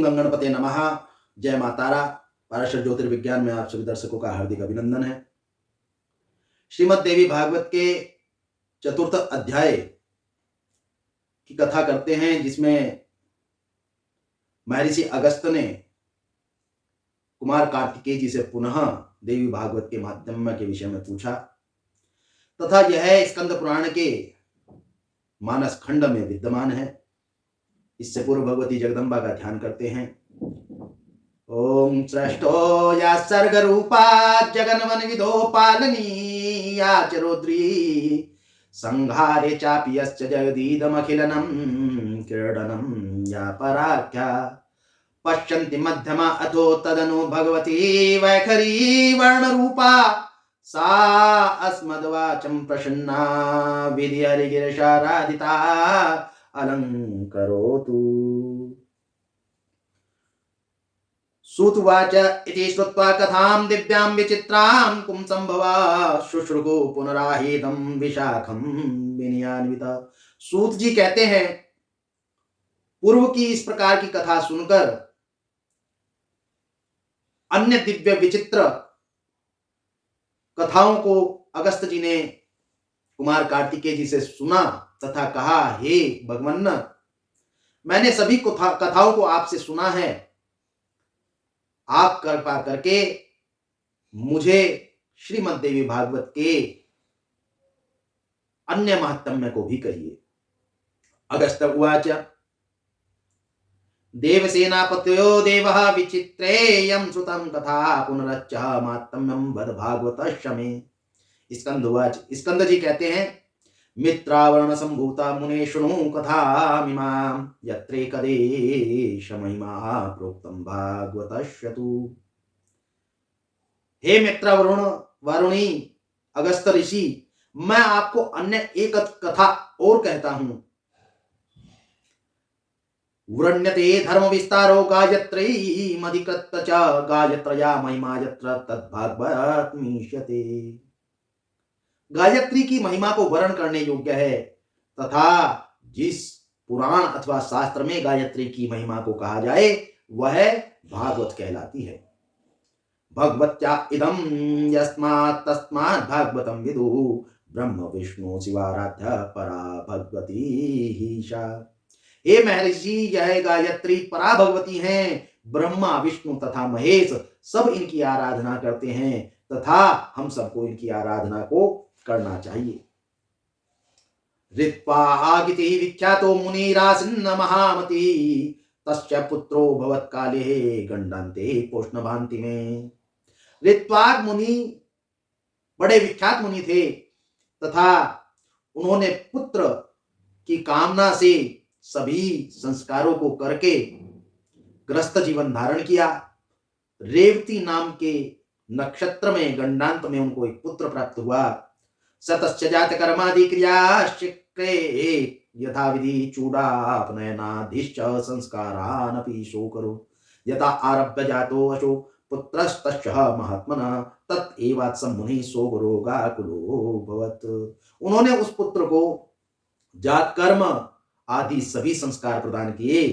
गंगणपते नमः। जय माता तारा। पाराशर ज्योतिर्विज्ञान में आप सभी दर्शकों का हार्दिक अभिनंदन है। श्रीमद् देवी भागवत के चतुर्थ अध्याय की कथा करते हैं, जिसमें महर्षि अगस्त ने कुमार कार्तिकेय जी से पुनः देवी भागवत के माध्यम के विषय में पूछा तथा यह स्कंद पुराण के मानस खंड में विद्यमान है। इससे पूर्व भगवती जगदम्बा का ध्यान करते हैं। ओम श्रेष्ठो या सर्ग रूपा जगन्मन विदो पालनी या च रौद्री संहारे चापि यश्च जगदीदमखिलनं क्रीडनं या पराख्या पश्यन्ति मध्यमा अथो तदनु भगवती वैखरी वर्णरूपा सा अस्मद्वाचं प्रसन्ना विधि हरिगिरिशाराधिता अलंकरोतु। सूतवाच इति श्रुत्वा कथां दिव्यां विचित्रां कुंसंभवा शुश्रुगो पुनराहेदं विशाखं विनयान्विता। सूत जी कहते हैं, पूर्व की इस प्रकार की कथा सुनकर अन्य दिव्य विचित्र कथाओं को अगस्त जी ने कुमार कार्तिकेय जी से सुना तथा कहा, हे भगवन्न, मैंने सभी कथाओं को आपसे सुना है। आप कृपा करके मुझे श्रीमद् देवी भागवत के अन्य महात्म्य को भी कहिए। अगस्त उवाच देवसेनापत्यो देवः विचित्रेयं श्रुतं कथा पुनरच्च मातम्यं वद भागवत शमे। स्कंदवाच, स्कंद जी कहते हैं, मित्रावरण संभूता मुने शृणु कथामिमां यत्रेकदेश महिमा प्रोक्तं भागवतश्यतु। हे मित्रावरुण वरुणी अगस्त ऋषि, मैं आपको अन्य एक कथा और कहता हूं। वृण्यते धर्म विस्तारो गायत्री मधिकृत च गायत्रया महिमा यत्र तद्भागवतमीष्यते। गायत्री की महिमा को वर्ण करने योग्य है तथा जिस पुराण अथवा शास्त्र में गायत्री की महिमा को कहा जाए वह भागवत कहलाती है। भगवत्या इदं यस्मात् तस्मात् भागवतं विदु ब्रह्म विष्णु शिवाराध्य परा भगवती ईशा। हे महर्षि, यह गायत्री परा भगवती हैं। ब्रह्मा विष्णु तथा महेश सब इनकी आराधना करते हैं तथा हम सबको इनकी आराधना को करना चाहिए। ऋत्वा आगिति विख्यातो मुनिरासिन्न महामति तस्य पुत्रो भवत्काले गंडान्ते पोष्णभान्ति में। ऋत्वाग मुनि बड़े विख्यात मुनि थे तथा उन्होंने पुत्र की कामना से सभी संस्कारों को करके ग्रस्त जीवन धारण किया। रेवती नाम के नक्षत्र में गंडांत में उनको एक पुत्र प्राप्त हुआ। सतश्च जात कर्मादि क्रियाश्चक्रे यथा विधि चूडापनयनाधिश्च संस्कारानपि शोकरो यथा आरभ्य जातो अशो पुत्रस्तस्य महात्मना तत् एवात्सं मुनि शोकरोगाकुलो भवत्। उन्होंने उस पुत्र को जात कर्म आदि सभी संस्कार प्रदान किए,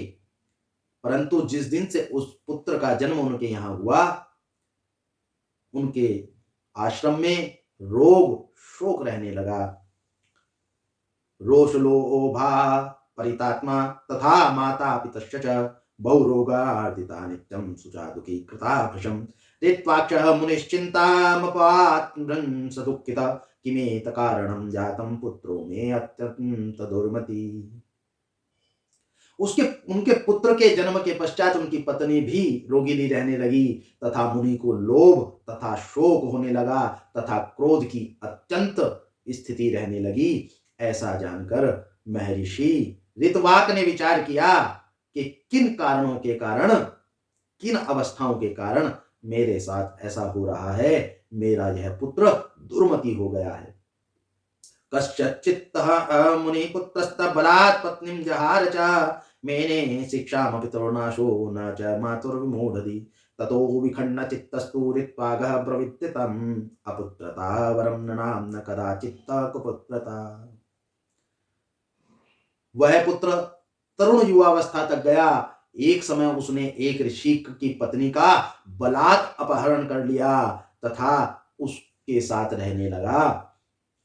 परंतु जिस दिन से उस पुत्र का जन्म उनके यहाँ हुआ, उनके आश्रम में रोग शोक रहने लगा। रोषलोभा परितात्मा तथा माता पितश्च बहुरोगार्दिता नित्यं सुचा दुखी कृता भृशं ऋत्वाक्षः मुनिश्चिन्तामपात्रं सदुःखिता किमेत कारणं जातं पुत्रो मे अत्यंत दुर्मति। उनके पुत्र के जन्म के पश्चात उनकी पत्नी भी रोगिणी रहने लगी तथा मुनि को लोभ तथा शोक होने लगा तथा क्रोध की अत्यंत स्थिति रहने लगी। ऐसा जानकर महर्षि ऋत्वाक ने विचार किया कि किन कारणों के कारण, किन अवस्थाओं के कारण मेरे साथ ऐसा हो रहा है। मेरा यह पुत्र दुर्मति हो गया है। कश्चित्तः मुनि पुत्रस्त बलात् पत्नीं जहार च मेने शिक्षामपि तरुणाशो न च मातुर्विमूढति ततो विखण्ड चित्तस्तु ऋत्वागः प्रविद्यतम् अपुत्रता वरं नृणां न कदाचित् कुपुत्रता। वह पुत्र तरुण युवावस्था तक गया एक समय उसने एक ऋषि की पत्नी का बलात् अपहरण कर लिया तथा उसके साथ रहने लगा।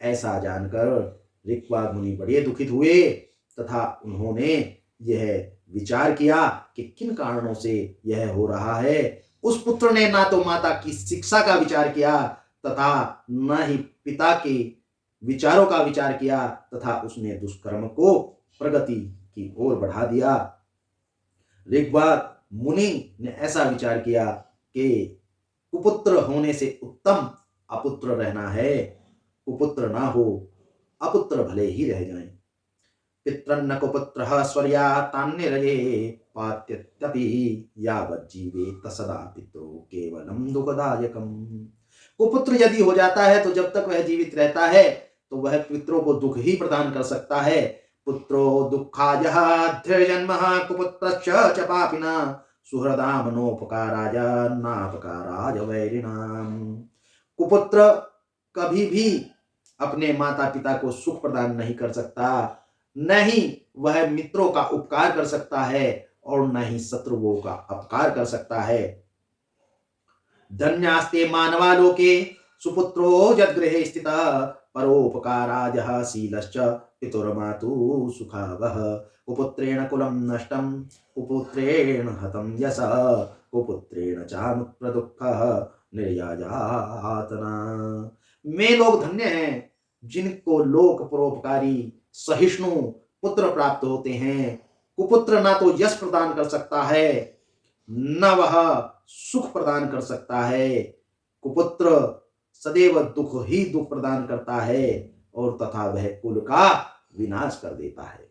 ऐसा जानकर ऋक्वाग मुनि बड़े दुखित हुए तथा उन्होंने यह विचार किया कि किन कारणों से यह हो रहा है। उस पुत्र ने ना तो माता की शिक्षा का विचार किया तथा न ही पिता के विचारों का विचार किया तथा उसने दुष्कर्म को प्रगति की ओर बढ़ा दिया। ऋग्वाद मुनि ने ऐसा विचार किया कि कुपुत्र होने से उत्तम अपुत्र रहना है। कुपुत्र ना हो, अपुत्र भले ही रह जाएं। पितृन्न कुपुत्रः स्वर्यातान्निरये पात्यत्यपि यावज्जीवेत सदा पितरो केवलम दुःखदायकम्। कुपुत्र यदि हो जाता है तो जब तक वह जीवित रहता है तो वह पितरों को दुख ही प्रदान कर सकता है। पुत्रो दुःखायः ध्यजन्मः कुपुत्रश्च च पापिना सुहृदा मनोपकाराय नापकाराय वैरिणाम। कुपुत्र कभी भी अपने माता पिता को सुख प्रदान नहीं कर सकता, न ही वह मित्रों का उपकार कर सकता है और न ही शत्रुओं का अपकार कर सकता है। धन्यास्ते मानवा लोके सुपुत्रो यद्गृहे स्थितः परोपकाराय शीलश्च पितुर्मातु सुखावह। कुपुत्रेण कुलं नष्टं कुपुत्रेण हतं यशः कुपुत्रेण चामुत्र दुःखः निर्यायातना। में लोग धन्य हैं जिनको लोक परोपकारी सहिष्णु पुत्र प्राप्त होते हैं। कुपुत्र ना तो यश प्रदान कर सकता है न वह सुख प्रदान कर सकता है। कुपुत्र सदैव दुख ही दुख प्रदान करता है और तथा वह कुल का विनाश कर देता है।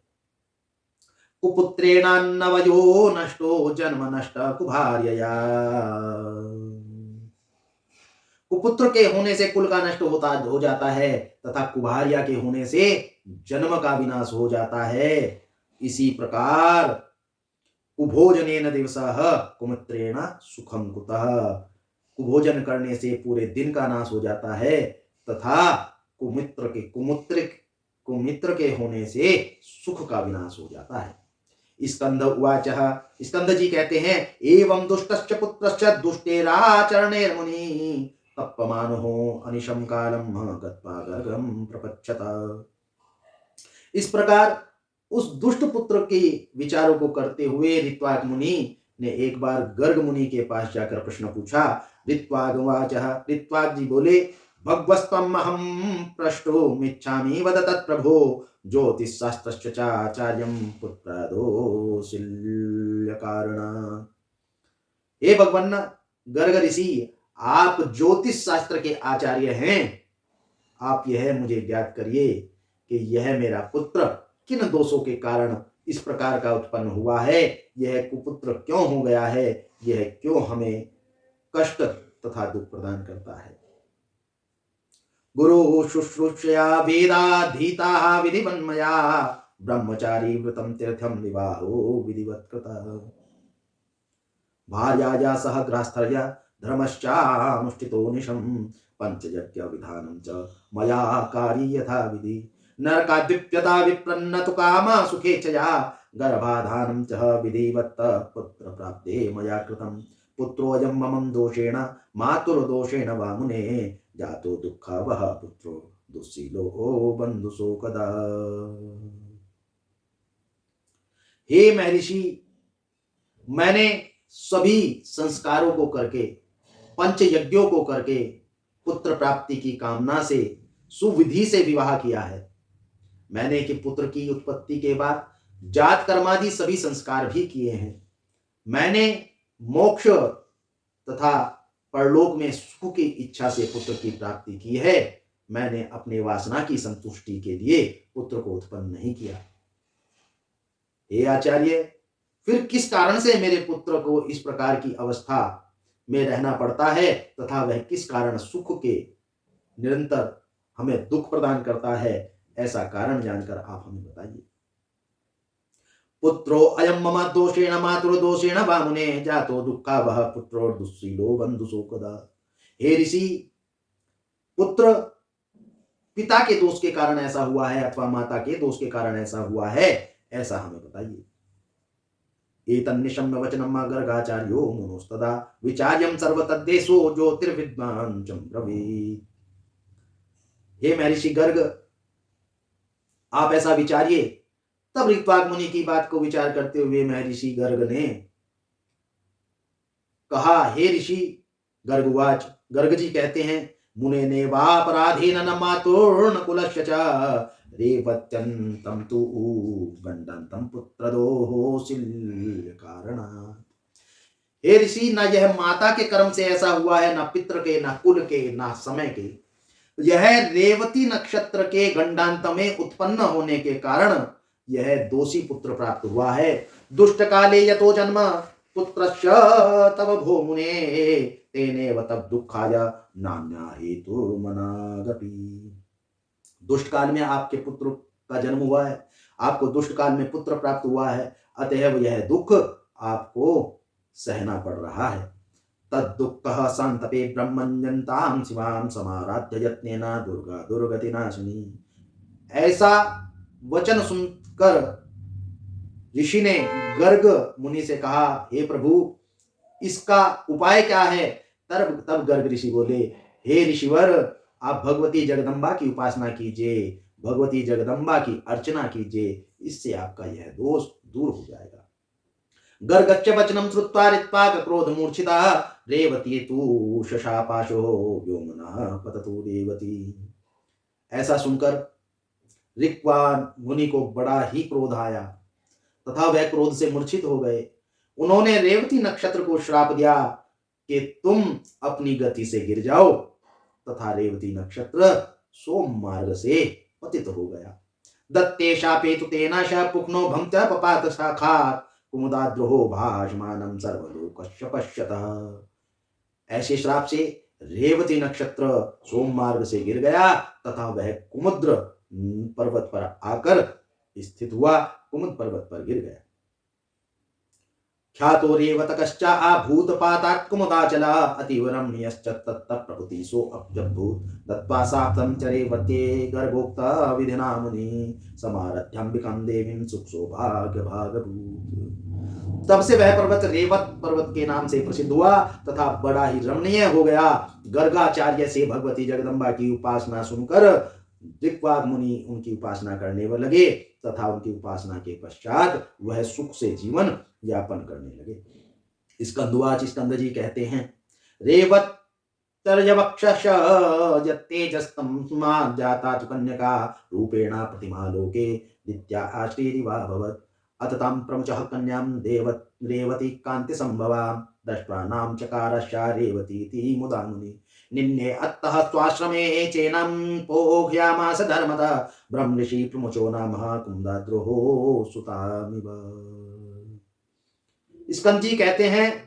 कुपुत्रेणान्नवयो नष्टो जन्म नष्ट कुभार्यया। कुपुत्र के होने से कुल का नष्ट हो जाता है तथा कुभार्या के होने से जन्म का विनाश हो जाता है। इसी प्रकार कुभोजनेन दिवसः कुमित्रेण सुखं कुतः। कुभोजन करने से पूरे दिन का नाश हो जाता है तथा कुमित्र के होने से सुख का विनाश हो जाता है। स्कंद उवाच, स्कंद जी कहते हैं एवं दुष्टश्च पुत्रश्च दुष्टेराचरणैर्मुनि तप्यमानो अनिशं कालम गत्वा गर्गं प्रपच्छत। इस प्रकार उस दुष्ट पुत्र के विचारों को करते हुए ऋत्वाग मुनि ने एक बार गर्ग मुनि के पास जाकर प्रश्न पूछा। ऋत्वाग उवाच, ऋत्वाग जी बोले भगवस्त्वम् अहं प्रष्टुमिच्छामि वद तत्प्रभो ज्योतिषशास्त्रश्च चाचार्यं पुत्रादोषिल्य कारण। हे भगवान गर्ग ऋषि, आप ज्योतिष शास्त्र के आचार्य हैं। आप यह मुझे ज्ञात करिए कि यह मेरा पुत्र किन दोषों के कारण इस प्रकार का उत्पन्न हुआ है। यह कुपुत्र क्यों हो गया है, यह क्यों हमें कष्ट तथा दुख प्रदान करता है। गुरु शुश्रूषया वेदाधीता विधिवन्मया ब्रह्मचारी व्रतम तीर्थम विवाहो विधिवत् कृतः। भार्याया सह गृहस्थर्या धर्मश्चानुष्ठितो निशं पंचयज्ञ विधानं च मया कारी यथा विधि। नरकाद्विप्यता विप्रन्न तु कामा सुखेच्छया गर्भाधानं च विधिवत् पुत्र प्राप्ते मया कृतं। पुत्रोऽयं मम दोषेण मातुर्दोषेण वा मुने जातो दुःखवः पुत्रो दुःशीलो बन्धुशोकदा। हे महर्षि, मैंने सभी संस्कारों को करके पंच यज्ञों को करके पुत्र प्राप्ति की कामना से सुविधि से विवाह किया है। मैंने कि पुत्र की उत्पत्ति के बाद जात कर्मादि सभी संस्कार भी किए हैं। मैंने मोक्ष तथा परलोक में सुख की इच्छा से पुत्र की प्राप्ति की है। मैंने अपने वासना की संतुष्टि के लिए पुत्र को उत्पन्न नहीं किया। हे आचार्य, फिर किस कारण से मेरे पुत्र को इस प्रकार की अवस्था में रहना पड़ता है तथा वह किस कारण सुख के निरंतर हमें दुख प्रदान करता है, ऐसा कारण जानकर आप हमें बताइए। पुत्रो अयम मम दोषेण मातुर्दोषेण वा मुने जातो दुःखावह पुत्रो दुःशीलो बन्धुशोकदा। हे ऋषि, पुत्र पिता के दोष के कारण ऐसा हुआ है अथवा माता के दोष के कारण ऐसा हुआ है, ऐसा हमें बताइए। एतन्निशम्य वचनम गर्गाचार्यो मुनोस्तदा विचार्यम सर्वतद्देशो ज्योतिर्विद्वान् च ब्रवीत्। हे महर्षि गर्ग, आप ऐसा विचारिए। तब ऋक्वाक मुनि की बात को विचार करते हुए महर्षि गर्ग ने कहा, हे ऋषि गर्गवाच। गर्ग जी कहते हैं, मुने ने वापराधीन न मातुर्न कुलस्य च रेवत्यन्तं तु गंडन्तं पुत्रदोः कारणात्। हे ऋषि, न यह माता के कर्म से ऐसा हुआ है, न पितृ के, न कुल के, न समय के। यह रेवती नक्षत्र के गंडांत में उत्पन्न होने के कारण यह दोषी पुत्र प्राप्त हुआ है। दुष्ट काले यतो जन्म पुत्रस्य तव भो मुने तेनेव तब दुखाय नान्या हेतुर्मनागपि। दुष्ट काल में आपके पुत्र का जन्म हुआ है, आपको दुष्ट काल में पुत्र प्राप्त हुआ है, अतएव यह दुख आपको सहना पड़ रहा है। तद्दुःखः संतपे ब्रह्मण्यन्तां शिवां समाराध्य यत्नेन दुर्गा दुर्गतिनाशिनी। ऐसा वचन सुनकर ऋषि ने गर्ग मुनि से कहा, हे प्रभु, इसका उपाय क्या है? तब गर्ग ऋषि बोले, हे ऋषिवर, आप भगवती जगदम्बा की उपासना कीजिए, भगवती जगदम्बा की अर्चना कीजिए, इससे आपका यह दोष दूर हो जाएगा। गर्गच्च वचनम श्रुत्वा ऋत्वाक क्रोध मूर्छिता रेवती तु शशापाशो व्योमना पततु रेवती। ऐसा सुनकर ऋक्वाक मुनि को बड़ा ही क्रोध आया तथा वह क्रोध से मूर्छित हो गए। उन्होंने रेवती नक्षत्र को श्राप दिया कि तुम अपनी गति से गिर जाओ, तथा रेवती नक्षत्र सोम मार्ग से पतित हो गया। दत्ते शापे तु तेना पुक्नो भंत्य पपात शाखात् कुमुदाद्रोहो भाषमानं सर्वलोकस्य पश्यतः। ऐसे श्राप से रेवती नक्षत्र सोम मार्ग से गिर गया तथा वह कुमुद्र पर्वत पर आकर स्थित हुआ, कुमुद पर्वत पर गिर गया। ख्यातो रेवतकश्च आभूतपातात् कुमुदाचलः अतीव रमणीयश्च तत्तः प्रकृतिसो अभ्यभूत् दत्त्वा साप्तं च रेवत्ये गर्भोक्ता विधिना मुनि समारथ्यम्बिकां देवीं सुखसौभाग्यभागभूत्। तब से वह पर्वत रेवत पर्वत के नाम से प्रसिद्ध हुआ तथा बड़ा ही रमणीय हो गया। गर्गाचार्य से भगवती जगदम्बा की उपासना सुनकर ऋक्वाक मुनि उनकी उपासना करने लगे तथा उनकी उपासना के पश्चात वह सुख से जीवन यापन करने लगे। स्कंदवाच स्कंद जी कहते हैं, रेवत तर्यवक्षश यत्तेजस्तमा जाता तु कन्यका रूपेण प्रतिमा लोके नित्या आश्रीरिवा भवत् अततां प्रमुचः कन्यां रेवती कांति संभवा दृष्ट्वा नाम चकारश्च रेवतीति मुदा मुनि निन्ने अत्तः स्वाश्रमे चेनं पोह्यामास धर्मतः ब्रह्मऋषि प्रमुचो नाम कुमुदाद्रोहो सुतामिव। स्कंद जी कहते हैं,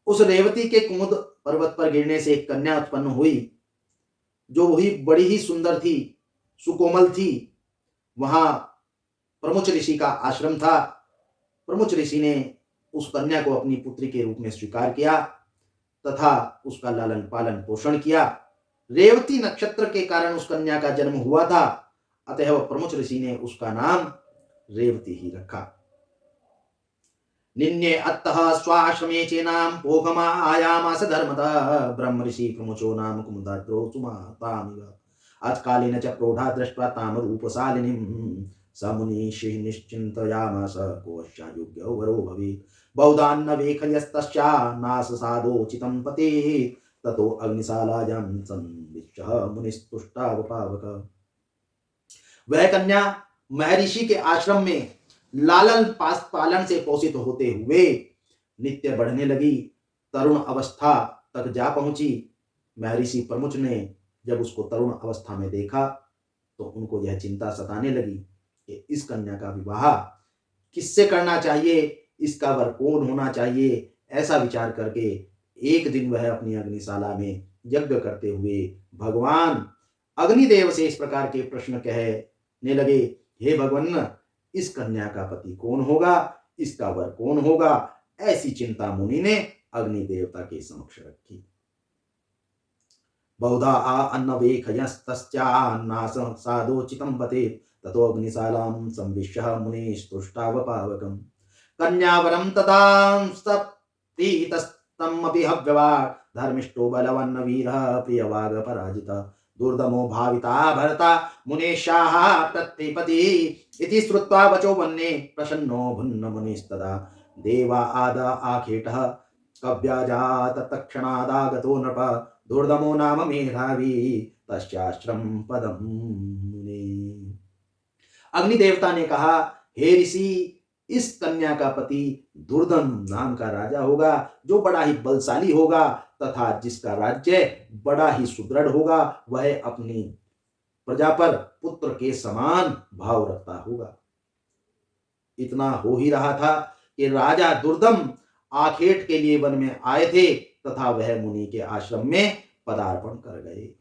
उस रेवती के कुमुद पर्वत पर गिरने से एक कन्या उत्पन्न हुई जो वही बड़ी ही सुंदर थी, सुकोमल थी। वहां प्रमुच ऋषि का आश्रम था। प्रमुच ऋषि ने उस कन्या को अपनी पुत्री के रूप में स्वीकार किया तथा उसका लालन पालन पोषण किया। रेवती नक्षत्र के कारण उस कन्या का जन्म हुआ था, अतः प्रमुच ऋषि ने उसका नाम रेवती ही रखा। निन्ये अत्तः स्वाश्रमे चेनां पोघमा आयामास धर्मतः ब्रह्म ऋषि प्रमुचो नाम कुमुदाद्रो सुमातामिव अत्कालेन च प्रौढ़ा दृष्ट्वा ताम रूपशालिनीं स मुनिषि निश्चिन्तयामास कोऽस्या योग्यो वरो भवेत् बहुधान्न वेखयस्तस्या नाससादोचितं पतेत् ततो अग्निशालायां संविश्य मुनिस्तुष्टावपावक। वह कन्या महर्षि के आश्रम में लालन पालन से पोषित होते हुए नित्य बढ़ने लगी, तरुण अवस्था तक जा पहुंची। महर्षि प्रमुच ने जब उसको तरुण अवस्था में देखा तो उनको यह चिंता सताने लगी कि इस कन्या का विवाह किससे करना चाहिए, इसका वर कौन होना चाहिए। ऐसा विचार करके एक दिन वह अपनी अग्निशाला में यज्ञ करते हुए भगवान अग्निदेव से इस प्रकार के प्रश्न कहने लगे, हे भगवान, इस कन्या का पति कौन होगा, इसका वर कौन होगा। ऐसी चिंता मुनि ने अग्नि देवता के समक्ष रखी। बहुधा अन्नवेखयस्तस्यान्नाससादोचितं पतेत् ततो अग्निशालां संविश्य मुनिस्तुष्टावपावकम्। कन्यावरम तथा प्रीतस्तमपि हव्यवान् धर्मिष्ठो बलवन्न वीरः प्रियवाग पराजितः दुर्दमो भाविता भरता मुनेशाः प्रत्यपति इति श्रुत्वा वचो वन्ये प्रसन्नो भुन्न मुनिस्तदा देवा आदा आखेटः कव्याजात तत्क्षणादागतो नृप दुर्दमो नाम मेधावी तस्याश्रम पदम मुने। अग्नि देवता ने कहा, हे ऋषि, इस कन्या का पति दुर्दम नाम का राजा होगा, जो बड़ा ही बलशाली होगा तथा जिसका राज्य बड़ा ही सुदृढ़ होगा। वह अपनी प्रजा पर पुत्र के समान भाव रखता होगा। इतना हो ही रहा था कि राजा दुर्दम आखेट के लिए वन में आए थे तथा वह मुनि के आश्रम में पदार्पण कर गए।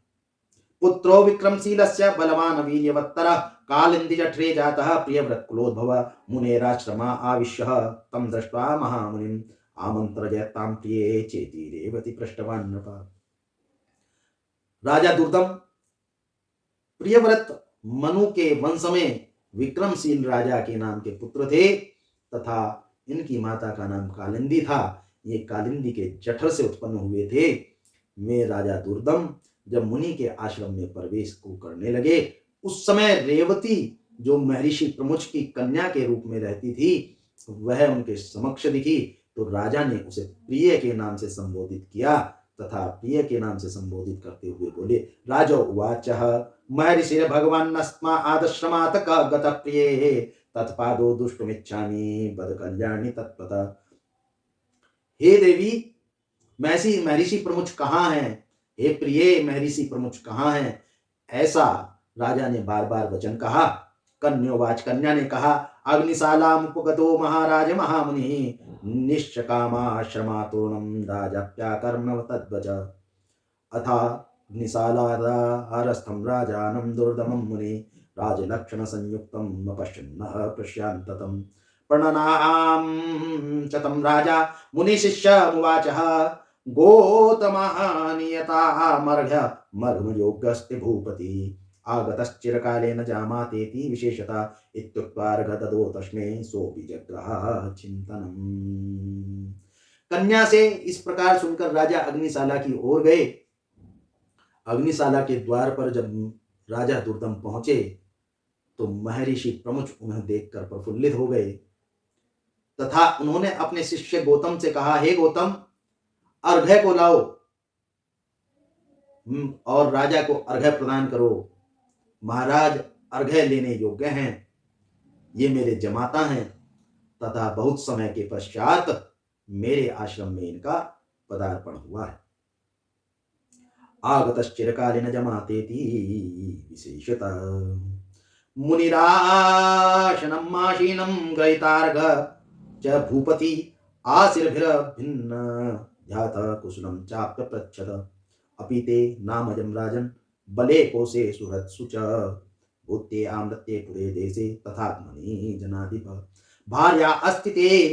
पुत्रो विक्रमशीलस्य बलवान वीर्यवत्तरः कालिंदी जठरे जातः प्रियव्रत कुलोद्भव मुनेराश्रमा आविश्य तम दृष्ट्वा महामुनिम् आमंत्रयतां प्रिये चेति रेवती पृष्ठवान् नृप। राजा दुर्दम प्रियव्रत मनु के वंश में विक्रमशील राजा के नाम के पुत्र थे तथा इनकी माता का नाम कालिंदी था। ये कालिंदी के जठर से उत्पन्न हुए थे। वे राजा दुर्दम जब मुनि के आश्रम में प्रवेश को करने लगे, उस समय रेवती जो महर्षि प्रमुख की कन्या के रूप में रहती थी, वह उनके समक्ष दिखी। तो राजा ने उसे प्रिय के नाम से संबोधित किया तथा प्रिय के नाम से संबोधित करते हुए बोले, राजो उवाचः महर्षि भगवान अस्मा आदश्रमात् गत प्रिये तत्पादो दुष्टुमिच्छामि बद कल्याणी तत्पता। हे देवी, महर्षि प्रमुख कहाँ हैं? हे प्रिय, महर्षि प्रमुख कहाँ हैं? ऐसा राजा ने बार बार वचन कहा। कन्योवाच, कन्या ने कहा, अग्निशालाम उपगतो महाराज महामुनि निश्चकामाश्रमातोर्णम राजाप्याकर्म तद्वच अथा अग्निशालादारस्थं राजानं दुर्दमं मुनि राजलक्षण संयुक्तम् अपश्यन्नः प्रशान्ततम् प्रणनाम च तं राजा मुनिशिष्यमुवाचः गोतमहानियतामर्घ्य मर्घयोग्यस्ते भूपति आगतश्चिरकालेन जामातेति विशेषता इत्युक्त्वा अर्घ्य ददो तस्मै सोऽपि जग्राह चिन्तनम्। कन्या से इस प्रकार सुनकर राजा अग्निशाला की ओर गए। अग्निशाला के द्वार पर जब राजा दुर्दम पहुंचे तो महर्षि प्रमुख उन्हें देखकर प्रफुल्लित हो गए तथा उन्होंने अपने शिष्य गौतम से कहा, हे गौतम, अर्घ्य को लाओ और राजा को अर्घ्य प्रदान करो। महाराज अर्घ्य लेने योग्य हैं, ये मेरे जमाता हैं तथा बहुत समय के पश्चात मेरे आश्रम में इनका पदार्पण हुआ है। आगतश्चिरकालेन जमातेति विशेषतः मुनिराशनम् आशीनं ग्रहीतार्घ च भूपति आशीर्भिरभिन्न ध्यात कुशलं चाप्य पृच्छत अपि ते नामजं राजन् बले कोशे सुहृत्सु च भूत्ये आम्रत्ये पुरे देशे तथात्मनि जनाधिप भार्या अस्ति ते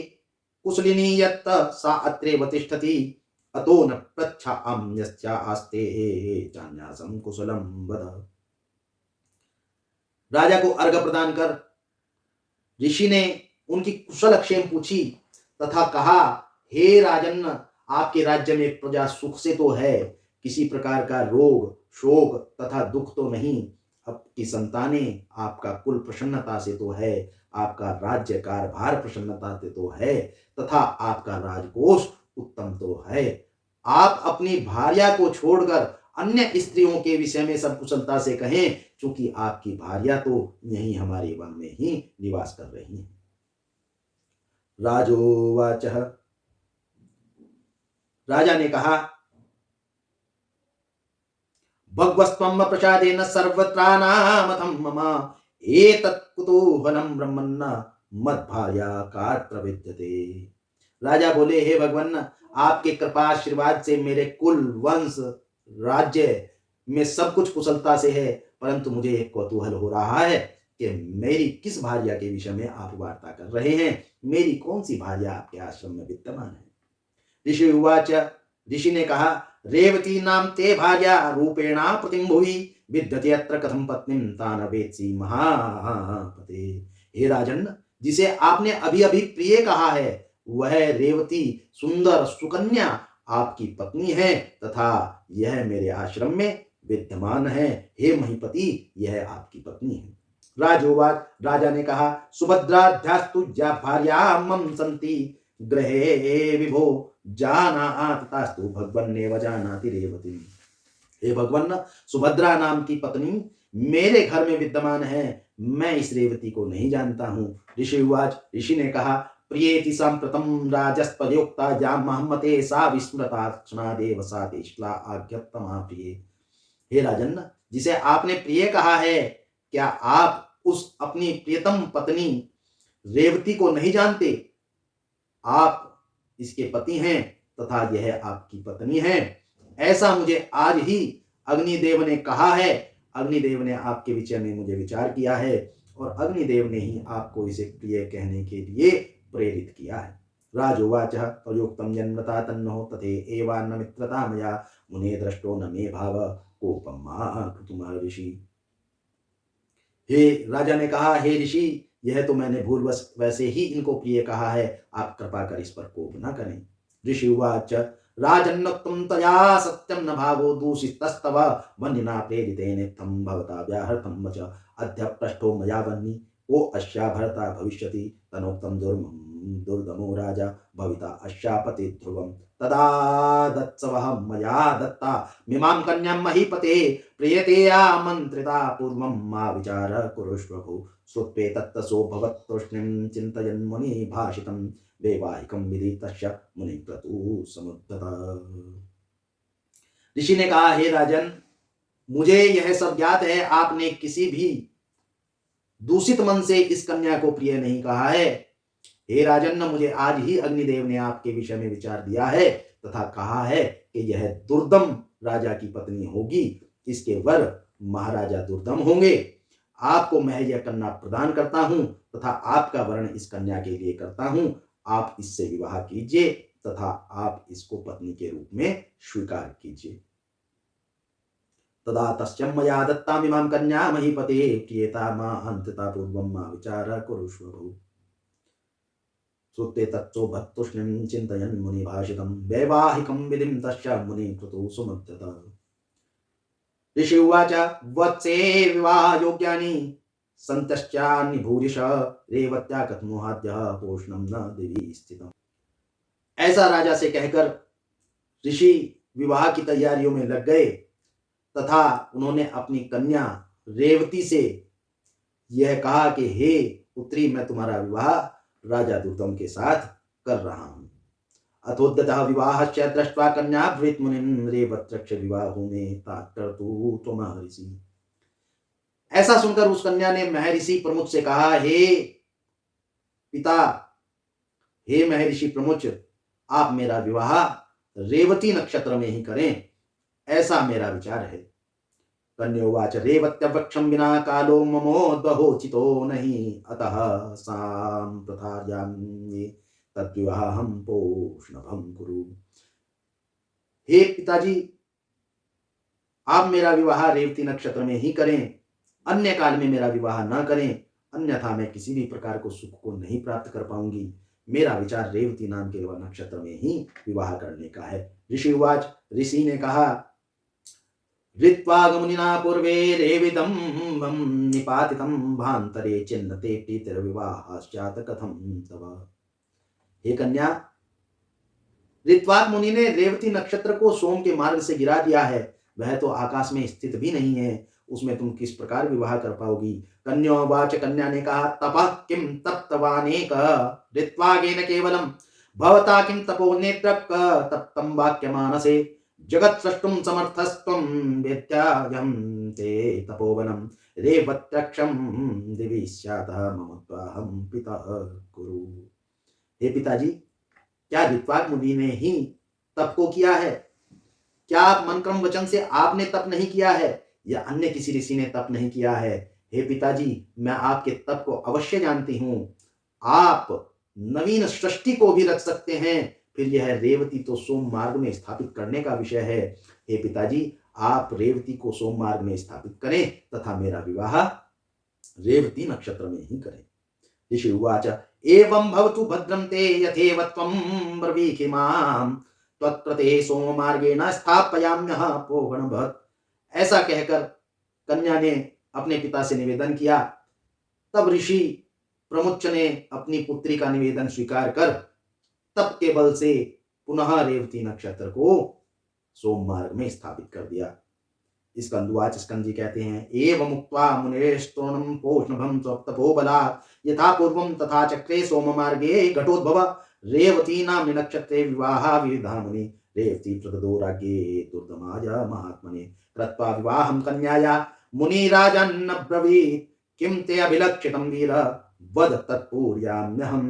कुशलिनी यत् सा अत्रैव तिष्ठति अतो न पृच्छाम्यस्या आस्ते चान्यासं कुशलं वद। राजा को अर्घ्य प्रदान कर ऋषि ने उनकी कुशल क्षेम पूछी तथा कहा, हे राजन, आपके राज्य में प्रजा सुख से तो है, किसी प्रकार का रोग शोक तथा दुख तो नहीं, आपकी संतानें, आपका कुल प्रसन्नता से तो है, आपका राज्य कारभार प्रसन्नता से तो है तथा आपका राजकोष उत्तम तो है। आप अपनी भार्या को छोड़कर अन्य स्त्रियों के विषय में सब कुशलता से कहें, क्योंकि आपकी भार्या तो यहीं हमारे वन में ही निवास कर रही है। राजोवाच, राजा ने कहा, भगवस्त्वं प्रसादेन सर्वत्रानामथं मम एतत् कुतूहलं ब्रह्मन्न मद्भार्या कार्त्र विद्यते। राजा बोले, हे भगवान, आपके कृपा आशीर्वाद से मेरे कुल वंश राज्य में सब कुछ कुशलता से है, परंतु मुझे एक कौतूहल हो रहा है कि मेरी किस भार्या के विषय में आप वार्ता कर रहे हैं। मेरी कौन सी भार्या आपके आश्रम में विद्यमान है? ऋषि उवाच, ऋषि ने कहा, रेवती नाम ते भार्या रूपेणा प्रतिम्भुवि विद्यते अत्र कथम पत्नीं तान वेत्सि महापते। हे राजन, जिसे आपने अभी अभी प्रिय कहा है, वह रेवती सुंदर सुकन्या आपकी पत्नी है तथा यह मेरे आश्रम में विद्यमान है। हे महीपति, यह आपकी पत्नी है। राजोवाच, राजा ने कहा, सुभद्राध्यास्तु या भार्या मम संति गृहे विभो जानाति तास्तु भगवन्नेव जानाति रेवती। हे भगवान, सुभद्रा नाम की पत्नी मेरे घर में विद्यमान है, मैं इस रेवती को नहीं जानता हूं। ऋषि उवाच, ऋषि ने कहा, प्रियेति सांप्रतम राजस्पयोक्ता यां महमते सा विस्मृता क्षणादेव सा तेष्ला आज्ञत्तमा प्रिये। हे राजन, जिसे आपने प्रिय कहा है, क्या आप उस अपनी प्रियतम पत्नी रेवती को नहीं जानते? आप इसके पति हैं तथा यह आपकी पत्नी है, ऐसा मुझे आज ही अग्निदेव ने कहा है। अग्निदेव ने आपके विषय में मुझे विचार किया है और अग्निदेव ने ही आपको इसे प्रिय कहने के लिए प्रेरित किया है। राजोवाच, तयोक्तं जन्मता तन्नो तथे एवान्न मित्रता मया मुने दृष्टो न मे भाव कोपम मा कृतुम ऋषि। हे राजा ने कहा, हे ऋषि, यह तो मैंने भूलवश वैसे ही इनको प्रिय कहा है, आप कृपा कर इस पर कोप न करें। ऋषि उवाच, राजन्नोक्तं तया सत्यं न भावो दूषितस्तव वह्निना प्रेरितेन थं भवता व्याहृतं वच अद्य पृष्ठो मया वह्नि को अस्या भरता भविष्यति तनोक्तं दुर्दमो राजा भविता अस्यापति ध्रुवम् तदा दत्सवः मया दत्ता मिमां कन्यां महीपते प्रियते आमन्त्रिता पूर्वं मा विचार कुरुष्व भो श्रुत्वे तत्तसो भवत्तुष्णीं चिन्तयन् मुनि भाषितं वैवाहिकं विधि तस्य मुनि क्रतु समुद्धता। ऋषि ने कहा, हे राजन, मुझे यह सब ज्ञात है, आपने किसी भी दूषित मन से इस कन्या को प्रिय नहीं कहा है। हे राजन, मुझे आज ही अग्निदेव ने आपके विषय में विचार दिया है तथा कहा है कि यह दुर्दम राजा की पत्नी होगी, इसके वर महाराजा दुर्दम होंगे। आपको मैं यह कन्या प्रदान करता हूं तथा आपका वर्ण इस कन्या के लिए करता हूं। आप इससे विवाह कीजिए तथा आप इसको पत्नी के रूप में स्वीकार कीजिए। तदा तस्यं मया दत्तामिमां कन्या महीपते प्रियता मा अंतता पूर्वं मा विचार कुरुष्व भो श्रुते तत्सो भक्तुष्णीं चिन्तयन् मुनि भाषितं वैवाहिकं विधिं तस्य मुनि कृतो सुमध्यत। ऋषि उवाच, वत्से विवाह योग्यानि सन्तश्चान्य भूरिश रेवत्या कथमोहाद्य पोषणं न दिवि स्थितम्। ऐसा राजा से कहकर ऋषि विवाह की तैयारियों में लग गए तथा उन्होंने अपनी कन्या रेवती से यह कहा कि हे पुत्री, मैं तुम्हारा विवाह राजा दुर्दम के साथ कर रहा हूं। अथोद्यतः विवाहस्य दृष्ट्वा कन्या ब्रवीत मुनिं रेवत्यक्ष विवाहो में तात्कर्तु त्वमहर्षि। ऐसा सुनकर उस कन्या ने महर्षि प्रमुख से कहा, हे पिता, हे महर्षि प्रमुख, आप मेरा विवाह रेवती नक्षत्र में ही करें, ऐसा मेरा विचार है। कन्योवाच, रेवत्यवक्षं विना कालो ममोद्वहोचितो नहीं अतः सांप्रथार्यामि तद्विवाहं पोषणभं कुरु। हे पिताजी, आप मेरा विवाह रेवती नक्षत्र में ही करें, अन्य काल में मेरा विवाह न करें, अन्यथा मैं किसी भी प्रकार को सुख को नहीं प्राप्त कर पाऊंगी। मेरा विचार रेवती नाम के नक्षत्र में ही विवाह करने का है। ऋषि उवाच, ऋषि ने कहा, ऋत्वागमुनिना पूर्वे रेविदं निपातितं भान्तरे चिन्नते प्रीतिर्विवाहश्चात् कथं तव। हे कन्या, ऋत्वाग मुनि ने रेवती नक्षत्र को सोम के मार्ग से गिरा दिया है, वह तो आकाश में स्थित भी नहीं है, उसमें तुम किस प्रकार विवाह कर पाओगी। कन्योवाच, कन्या ने कहा, तपः किं तप्तवानेक ऋत्वागेन केवलम भवता किं तपो नेत्रक तप्तं वाक्यमानसे जगत् सृष्टुं समर्थस्त्वं वेत्यायं ते तपोवनं रेवत्यक्षं दिवि स्यातः मम त्वाहं पिता कुरु। हे पिताजी, क्या ऋत्वाग मुनि ने ही तप को किया है? क्या आप मन क्रम वचन से आपने तप नहीं किया है या अन्य किसी ऋषि ने तप नहीं किया है? हे पिताजी, मैं आपके तप को अवश्य जानती हूं। आप नवीन सृष्टि को भी रच सकते हैं, फिर यह रेवती तो सोम मार्ग में स्थापित करने का विषय है। हे पिताजी, आप रेवती को सोम मार्ग में स्थापित करें तथा मेरा विवाह रेवती नक्षत्र में ही करें। ऋषि उवाच एवं भवतु भद्रं ते यथेव त्वं ब्रवीहि मां त्वत्प्रते सोममार्गेण स्थापयाम्यः पोगणभत्। ऐसा कहकर कन्या ने अपने पिता से निवेदन किया। तब ऋषि प्रमुच ने अपनी पुत्री का निवेदन स्वीकार कर तप के बल से पुनः रेवती नक्षत्र को सोम मार्ग में स्थापित कर दिया। स्कंदुवाच स्कंद जी कहते हैं एवं मुक्त्वा मुनेस्तोणं पोष्णभं स्वप्तपोबलात् यथा पूर्वं तथा चक्रे सोम मार्गे घटोद्भव रेवती नाम नक्षत्रे विवाह विधामुनि रेवती प्रददो राज्ञे दुर्दमाय महात्मने कृत्वा विवाहं कन्याया मुनिराजन्नब्रवीत् किं ते अभिलक्षितं वीर वद तत्पूर्याम्यहम्।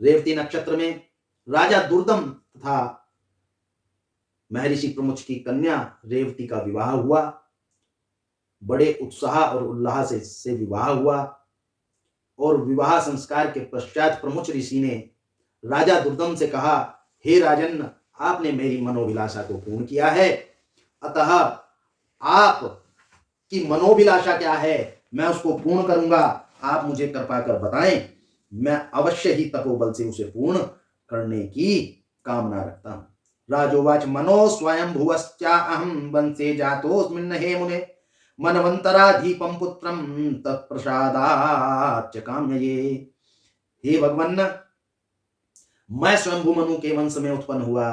रेवती नक्षत्र में राजा दुर्दम तथा महर्षि प्रमुच की कन्या रेवती का विवाह हुआ। बड़े उत्साह और उल्लास से विवाह हुआ और विवाह संस्कार के पश्चात प्रमुच ऋषि ने राजा दुर्दम से कहा, हे राजन, आपने मेरी मनोभिलाषा को पूर्ण किया है, अतः आप की मनोभिलाषा क्या है मैं उसको पूर्ण करूंगा। आप मुझे कृपा कर बताएं, मैं अवश्य ही तपोबल से उसे पूर्ण करने की कामना रखता हूं। राजोवाच मनो स्वयं भुवश्चाहं वंशे जातोऽस्मिन् हे मुने मनवंतराधीपं पुत्रं तत्प्रसादाच्च काम्यये। हे भगवान, मैं स्वयं मनु के वंश में उत्पन्न हुआ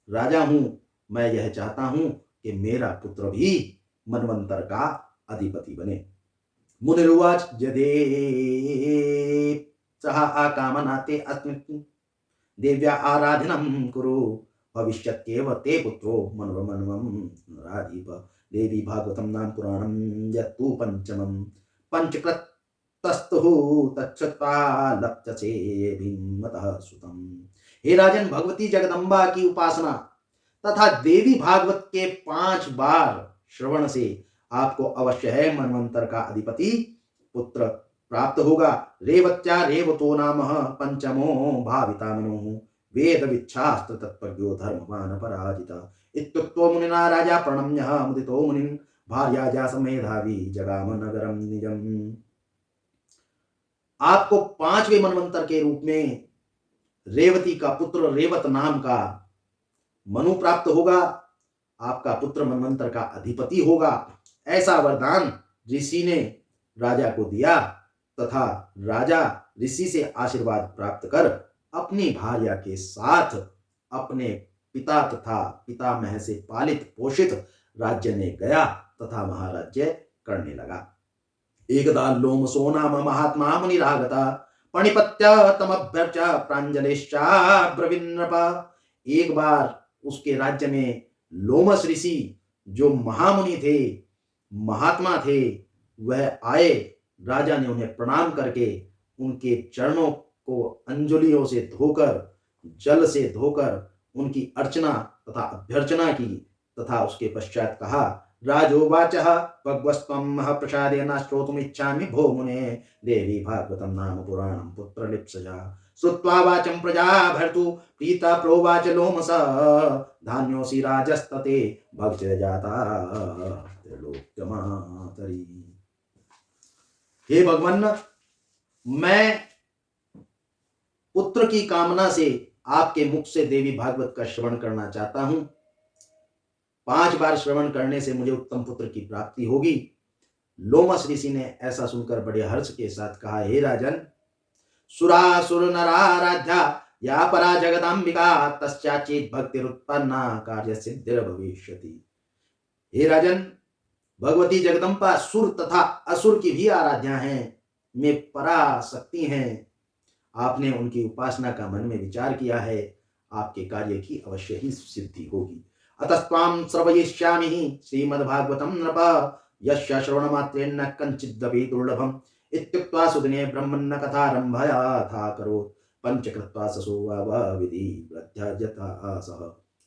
राजा हूं। मैं यह चाहता हूं कि मेरा पुत्र भी मनवंतर का अधिपति बने। मुनिरुवाच यदे सह आकामनाते अस्मिन् देव्या आराधनं कुरु भविष्यत्येव ते पुत्रो मनवमनवं राधीप। देवी भागवतं नाम पुराणं यत्तु पंचमं पंचकृतस्तुः तच्छ्रुत्वा लप्स्यसे भीमतः सुतम्। हे राजन, भगवती जगदम्बा की उपासना तथा देवी भागवत के 5 बार श्रवण से आपको अवश्य है मनवंतर का अधिपति पुत्र प्राप्त होगा। रेवत्या रेवतो नाम पंचमो भाविता मनु वेद विच्छास्त्र तत्पज्ञो धर्मवान पराजिता। इत्युक्तो मुनिना राजा प्रणम्य मुदितो मुनिं भार्याजा समेधावी जगाम नगरम निजम। आपको 5वें मनवंतर के रूप में रेवती का पुत्र रेवत नाम का मनु प्राप्त होगा। आपका पुत्र मनवंतर का अधिपति होगा। ऐसा वरदान ऋषि ने राजा को दिया तथा राजा ऋषि से आशीर्वाद प्राप्त कर अपनी भार्या के साथ अपने पिता तथा पितामह से पालित पोषित राज्य में गया तथा महाराज्य करने लगा। एकदा लोमसो नाम महात्मा मुनिरागता पणिपत्य तमभ्यर्च प्राञ्जलिश्चाब्रवीन्नृप। एक बार उसके राज्य में लोमस ऋषि जो महामुनि थे, महात्मा थे, वह आए। राजा ने उन्हें प्रणाम करके उनके चरणों को अंजलियों से धोकर, जल से धोकर उनकी अर्चना तथा अभ्यर्चना की तथा उसके पश्चात कहा, राजोवाच भगवस्त्वं प्रसादेन श्रोतुमिच्छामि भो मुने देवी भागवतं नाम पुराणं पुत्रलिप्सया। श्रुत्वा वाचं प्रजा भर्तु प्रीता प्रोवाच लोमस धान्योऽसि राजस्तते भक्ष्य जाता त्रिलोक्यमातरी। हे भगवान, मैं पुत्र की कामना से आपके मुख से देवी भागवत का श्रवण करना चाहता हूं। 5 बार श्रवण करने से मुझे उत्तम पुत्र की प्राप्ति होगी। लोमस ऋषि ने ऐसा सुनकर बड़े हर्ष के साथ कहा, हे राजन, सुरासुर नराराध्या या परा जगदांबिका तस्याचित भक्तिरुत्पन्ना कार्य सिद्धिर भविष्यति। हे राजन, भगवती जगदम्बा सुर तथा असुर की भी आराध्या हैं, में पराशक्ति हैं। आपने उनकी उपासना का मन में विचार किया है, आपके कार्य की अवश्य ही सिद्धि होगी। अतस्त्वां श्रवयिष्यामि श्रीमद्भागवतं नृप यस्य श्रवणमात्रेण कञ्चिदपि दुर्लभम्। इत्युक्त्वा सुदिने ब्रह्मण्य कथारम्भया करोत् पंचकृत्वा ससुवा विधि प्रत्यजता सह।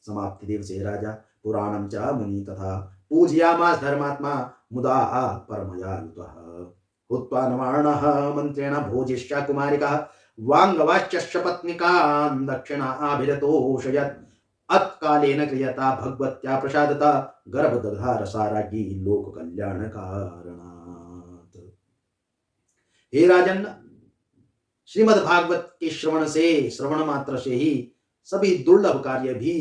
समाप्ति दिवसे राजा पुराणं च मुनि तथा पूजयामास धर्मात्मा मुदा परमया युतः। हुत्वा नवार्णः मन्त्रेण भोजिष्य कुमारिकः वाङ्गवाश्च पत्निकान् दक्षिणाभिरतोषयत्। अत्कालेन क्रियता भगवत्या प्रसादता गर्भदधार सारागी लोक कल्याण कारणा। हे राजन, श्रीमद् भागवत के श्रवण मात्र से ही सभी दुर्लभ कार्य भी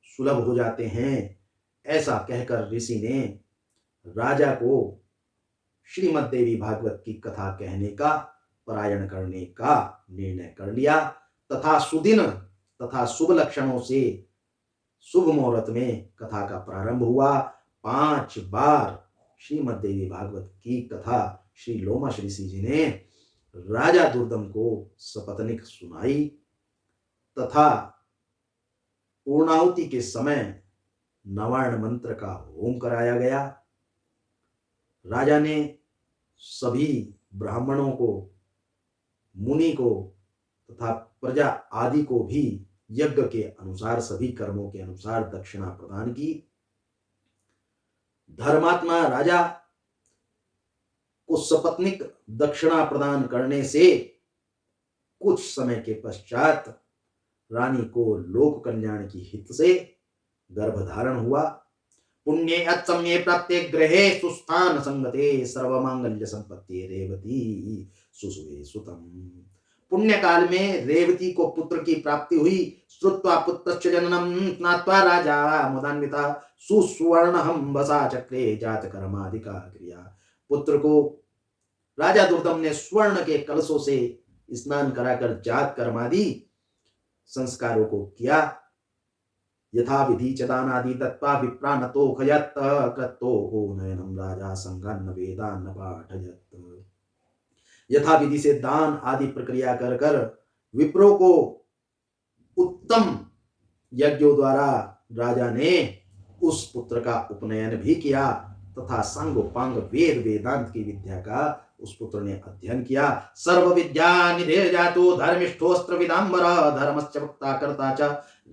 सुलभ हो जाते हैं। ऐसा कहकर ऋषि ने राजा को श्रीमद् देवी भागवत की कथा कहने का, पारायण करने का निर्णय कर लिया तथा सुदिन तथा शुभ लक्षणों से शुभ मुहूर्त में कथा का प्रारंभ हुआ। 5 बार श्रीमद् देवी भागवत की कथा श्री लोमश ऋषि जी ने राजा दुर्दम को सपत्नीक सुनाई तथा पूर्णाहुति के समय नवार्ण मंत्र का होम कराया गया। राजा ने सभी ब्राह्मणों को, मुनि को तथा प्रजा आदि को भी यज्ञ के अनुसार, सभी कर्मों के अनुसार दक्षिणा प्रदान की। धर्मात्मा राजा को सपत्निक दक्षिणा प्रदान करने से कुछ समय के पश्चात रानी को लोक कल्याण की हित से गर्भधारण हुआ। पुण्ये अत्सम्ये प्राप्ते ग्रहे सुस्थान संगते सर्वमांगल्य संपत्ति रेवती सुसुवे सुतम। पुण्य काल में रेवती को पुत्र की प्राप्ति हुई। श्रुत्वा पुत्रश्च जननम स्नात्वा राजा मुदान्विता सुस्वर्णहं वसा चक्रे जात कर्माधिका क्रिया। पुत्र को राजा दुर्दम ने स्वर्ण के कलशों से स्नान कराकर जात कर्मादि संस्कारों को किया। यथा विधि च दानादि दत्त्वा विप्रानतो खयत् क्रतो नयनम राजा संगन्न वेदान्न पाठयत्। यथा विधि से दान आदि प्रक्रिया कर कर विप्रों को उत्तम यज्ञों द्वारा राजा ने उस पुत्र का उपनयन भी किया तथा सांगोपांग वेद वेदांत की विद्या का उस पुत्र ने अध्ययन किया। सर्व विद्या निधेर जातो धर्मिष्ठोस्त्र विदाम्बर धर्मश्च वक्ता कर्ता च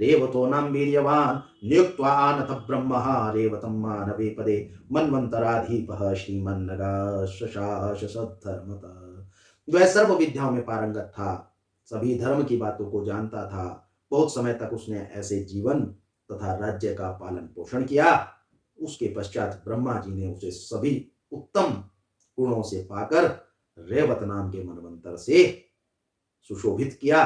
रेवतो नाम वीर्यवान नियुक्त्वा आनथ ब्रह्म रेवतम मानवे पदे मन्वंतराधीपः श्रीमन्नगा शशाश सद्धर्मतः। वह सर्व विद्याओं में पारंगत था, सभी धर्म की बातों को जानता था। बहुत समय तक उसने ऐसे जीवन तथा राज्य का पालन पोषण किया। उसके पश्चात ब्रह्मा जी ने उसे सभी उत्तम गुणों से पाकर रेवत नाम के मनवंतर से सुशोभित किया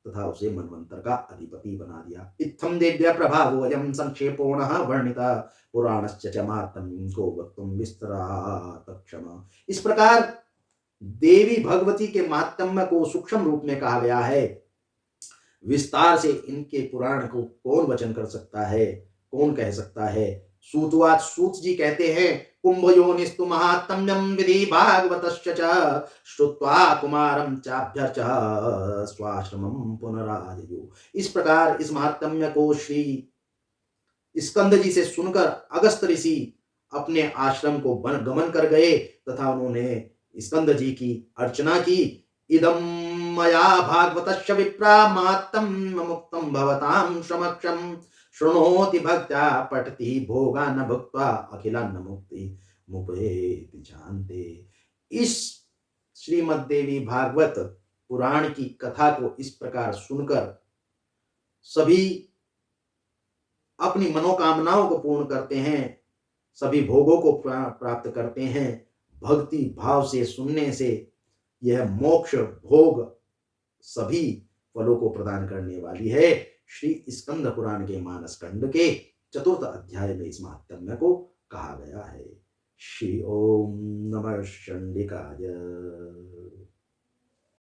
तथा उसे मनवंतर का अधिपति बना दिया। इत्थम देव्या प्रभावोऽयं संक्षेपोणः वर्णिता पुराणश्च च माहात्म्यं को वक्तुं विस्तरात् क्षमा। इस प्रकार देवी भगवती के महात्म्य को सूक्ष्म रूप में कहा गया है। विस्तार से इनके पुराण को कौन वचन कर सकता है, कौन कह सकता है। सूतवाद सूत जी कहते हैं कुंभयोनिस्तु महात्म्यं विधि भागवतश्च च श्रुत्वा कुमारं चाभ्यर्चः स्वाश्रमं पुनराजयु। इस प्रकार इस महात्म्य को श्री स्कंद जी से सुनकर अगस्त ऋषि अपने आश्रम को गमन कर गए तथा उन्होंने स्कंद जी की अर्चना की। इदं मया भागवतस्य विप्रा महात्म्यं मुक्तं भवतां समक्षं शृणोति भक्त्या पठति भोगान् भुक्त्वा अखिलान् मुक्ति मुपेति जानते। इस श्रीमद् देवी भागवत पुराण की कथा को इस प्रकार सुनकर सभी अपनी मनोकामनाओं को पूर्ण करते हैं, सभी भोगों को प्राप्त करते हैं। भक्ति भाव से सुनने से यह मोक्ष भोग सभी फलों को प्रदान करने वाली है। श्री स्कंद पुराण के मानस खंड के 4th अध्याय में इस महात्म्य को कहा गया है। श्री ओम नमः चंडिकाय।